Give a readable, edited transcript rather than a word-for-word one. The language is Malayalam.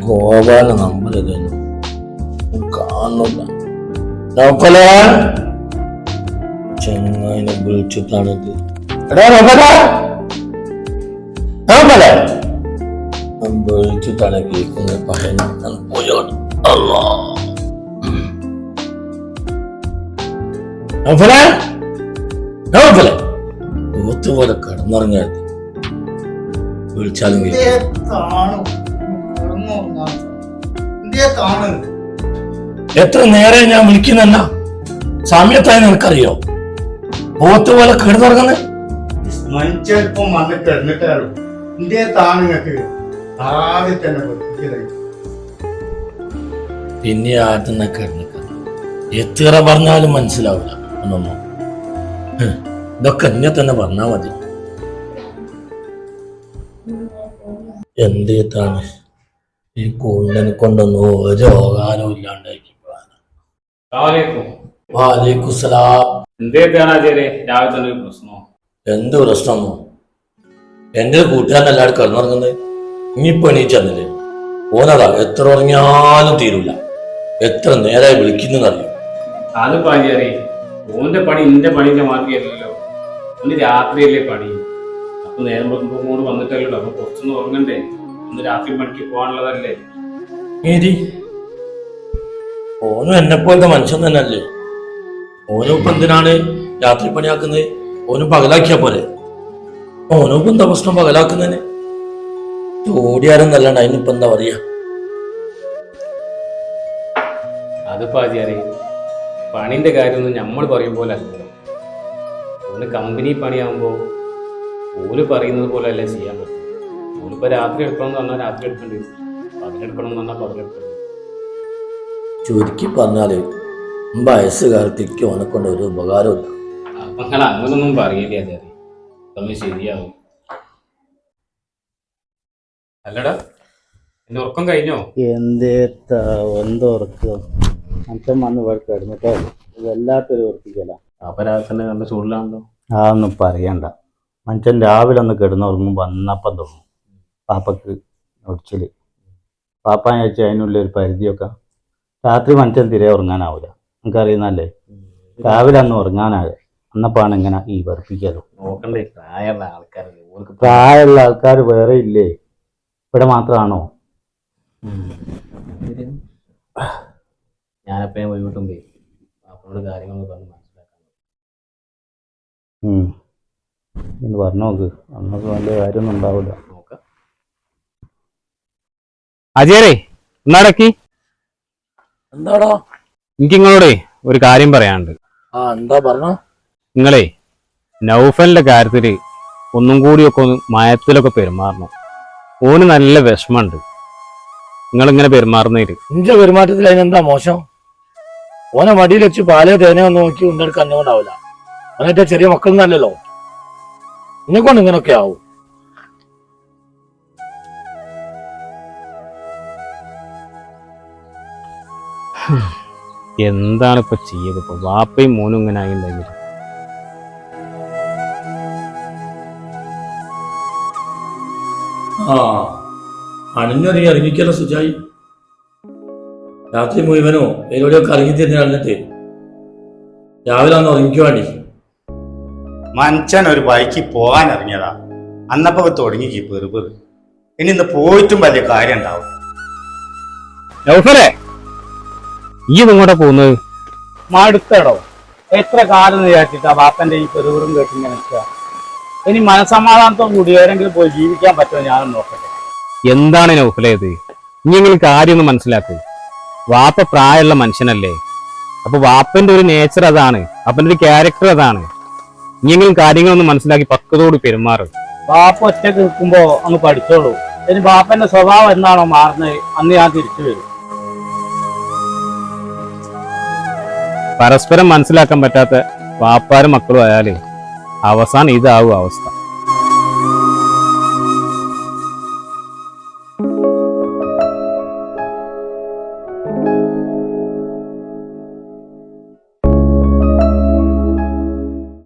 ഗോപാല നമ്പർ കാണുന്നില്ല. ചെങ്ങായിനെ വിളിച്ചിട്ടാണിത്. വിളിച്ചിട്ടാണ് കേൾക്കുന്നത്. പഹയൻ പോയോട്ട് പോലെ കിടന്നുറങ്ങിയാൽ വിളിച്ചാലും എത്ര നേരെ ഞാൻ വിളിക്കുന്നല്ല സമയത്തായി നിനക്കറിയോ? പോത്ത് പോലെ കിടന്നുറങ്ങുന്നത് മനുഷ്യപ്പം വന്ന് കിടന്നിട്ടാണ് താണുങ്ങൾക്ക് ആദ്യം തന്നെ പിന്നെ ആദ്യം കിടന്നിക്ക എത്ര പറഞ്ഞാലും മനസ്സിലാവില്ല ഒന്നൊന്നും. ഇതൊക്കെ എന്നെ തന്നെ പറഞ്ഞാ മതി. എന്തേത്താണ് ഈ കുണ്ടനെ കൊണ്ടൊന്നും ഒരു രോഗാനവും ഇല്ലാണ്ടായി. എന്ത് പ്രശ്നമോ? എന്റെ കൂട്ടുകാരൻ എല്ലാവരും കിടന്നുറങ്ങുന്നത്. ഇനിയിപ്പോ എണീച്ചന്നില്ലേ ഓനതാ എത്ര ഉറങ്ങിയാലും തീരൂല. എത്ര നേരമായി വിളിക്കുന്നറിയോ? അത് പാചാരി ഓന്റെ പണി ഇന്റെ പണിന്റെ മാതിരിയല്ലല്ലോ. ഒന്ന് രാത്രിയല്ലേ പണി. അപ്പൊ നേരം കൂടെ വന്നിട്ടല്ലോ. അപ്പൊ കുറച്ചൊന്ന് ഉറങ്ങണ്ടേ? ഒന്ന് രാത്രി പണിക്ക് പോകാനുള്ളതല്ലേ. ഓനും എന്നെ പോലത്തെ മനുഷ്യൻ തന്നെ അല്ലേ? ഓനും ഇപ്പൊ എന്തിനാണ് രാത്രി പണിയാക്കുന്നത്? ഓനും പകലാക്കിയാ പോലെ. ഓനും ഇപ്പൊ എന്താ പ്രശ്നം പകലാക്കുന്നതിന്? ഓടിയാരും നല്ലണ്ട. അതിനിപ്പോ എന്താ പറയാ? അത് പാചാരി പണിന്റെ കാര്യമൊന്നും നമ്മൾ പറയും പോലെ അല്ലല്ലോ. ഓന് കമ്പനി പണിയാകുമ്പോ ഓല് പറയുന്നത് പോലെ അല്ലേ ചെയ്യാൻ പറ്റും. ഓലിപ്പോ രാത്രി എടുക്കണം എന്ന് പറഞ്ഞാൽ രാത്രി എടുക്കേണ്ടി വരും. പകലെടുക്കണം എന്ന് പറഞ്ഞാൽ പകലെടുക്കേണ്ടി വരും. ചുരുക്കി പറഞ്ഞാല് വയസ്സുകാലത്തേക്ക് ഓനെ കൊണ്ട് ഒരു ഉപകാരമില്ല. അപ്പൊ നിങ്ങൾ അങ്ങനൊന്നും പറയില്ലേ അതെ. അതൊന്നും ശരിയാവും. അല്ലടാ എന്റെ ഉറക്കം കഴിഞ്ഞോ? എന്തുറക്കം മനുഷ്യൻ വന്ന് ഇവിടെ കിടന്നിട്ടോ വല്ലാത്തൊരു ഉറപ്പിക്കല. അപരാധത്തിന്റെ നല്ല ചൂടിലാണല്ലോ. അതൊന്നും പറയണ്ട. മനുഷ്യൻ രാവിലെ ഒന്ന് കിടന്നുറങ്ങും വന്നപ്പം തോന്നും പാപ്പക്ക് ഒടിച്ചില്. പാപ്പാൻ വെച്ച് അതിനുള്ള ഒരു പരിധിയൊക്കെ. രാത്രി മനുഷ്യൻ തിരെ ഉറങ്ങാനാവില്ല. നമുക്കറിയുന്നല്ലേ. രാവിലെ അന്ന് ഉറങ്ങാനാകെ അന്നപ്പാണ് ഇങ്ങനെ ഈ വെറുപ്പിക്കലോ. നോക്കണ്ടേ പ്രായമുള്ള ആൾക്കാർ. പ്രായമുള്ള ആൾക്കാർ വേറെ ഇല്ലേ? ഇവിടെ മാത്രമാണോ? ഞാനെപ്പോഴും പോയിട്ടും പോയി അപ്പോഴോട് കാര്യങ്ങളൊക്കെ പറഞ്ഞ് മനസ്സിലാക്കാൻ പറഞ്ഞു നോക്ക്. നമുക്ക് നല്ല കാര്യമൊന്നും ഉണ്ടാവില്ല. നോക്കാം. അജയരേ എന്നാടക്കി എന്താടാ? എനിക്ക് നിങ്ങളോടേ ഒരു കാര്യം പറയാനുണ്ട്. എന്താ പറഞ്ഞോ? നിങ്ങളെ നൗഫലിന്റെ കാര്യത്തില് ഒന്നും കൂടിയൊക്കെ ഒന്ന് മയത്തിലൊക്കെ പെരുമാറണം. ഓന് നല്ല വിഷമമുണ്ട് നിങ്ങളിങ്ങനെ പെരുമാറുന്നതില്. നിന്റെ പെരുമാറ്റത്തിൽ അതിനെന്താ മോശം? ഓനെ മടിയിൽ വെച്ച് പാലോ തേനയോ നോക്കി ഉണ്ടെടുക്കാൻ അന്നുകൊണ്ടാവില്ല. അവനേറ്റ ചെറിയ മക്കളൊന്നല്ലല്ലോ. എന്നെക്കൊണ്ട് ഇങ്ങനൊക്കെ ആവും. എന്താണ് ഇപ്പൊ ചെയ്യത്? ഇപ്പൊ വാപ്പയും മോനും ഇങ്ങനെ ആയിണ്ടെങ്കിൽ അണിഞ്ഞൊരു ഇറങ്ങിക്കല്ലോ സുജായി. രാത്രി മുഴുവനോ ഇതിലൂടെയൊക്കെ ഇറങ്ങി തിരിഞ്ഞ് നടന്നിട്ട് രാവിലെ ഒന്ന് ഉറങ്ങിക്കുവാണ്ടി. മനുഷ്യൻ ഒരു ബൈക്ക് പോകാൻ ഇറങ്ങിയതാ. അന്നപ്പോ തുടങ്ങി പെറുപെറ്. ഇനി ഇന്ന് പോയിട്ടും വലിയ കാര്യം ഉണ്ടാവും. നൗഫലേ ഈ നിങ്ങോട്ടാ പോകുന്നത്? മടുത്തടോ. എത്ര കാലം വിചാരിച്ചിട്ടാ ബാപ്പന്റെ ഈ പെറുപെറും കേട്ടിങ്ങനെ നിൽക്കുക. ഇനി മനസമാധാനത്തോടു കൂടി ഏതെങ്കിലും പോയി ജീവിക്കാൻ പറ്റുമോ ഞാനും നോക്കട്ടെ. എന്താണ് നൗഫലേ ഇത്? ഇനിയെങ്കിലും കാര്യം ഒന്ന് മനസ്സിലാക്കുക. വാപ്പ പ്രായമുള്ള മനുഷ്യനല്ലേ. അപ്പൊ വാപ്പന്റെ ഒരു നേച്ചർ അതാണ്. അപ്പന്റെ ഒരു ക്യാരക്ടർ അതാണ്. ഇനിയെങ്കിലും കാര്യങ്ങളൊന്ന് മനസ്സിലാക്കി പക്വതയോട് പെരുമാറും. ബാപ്പ ഒറ്റക്ക് നിൽക്കുമ്പോ അങ്ങ് പഠിച്ചോളൂ. ഇനി ബാപ്പന്റെ സ്വഭാവം എന്താണോ മാറുന്നത് അന്ന് ഞാൻ തിരിച്ചു വരും. പരസ്പരം മനസ്സിലാക്കാൻ പറ്റാത്ത വാപ്പാരും മക്കളും ആയാലേ അവസാനം ഇതാവും അവസ്ഥ.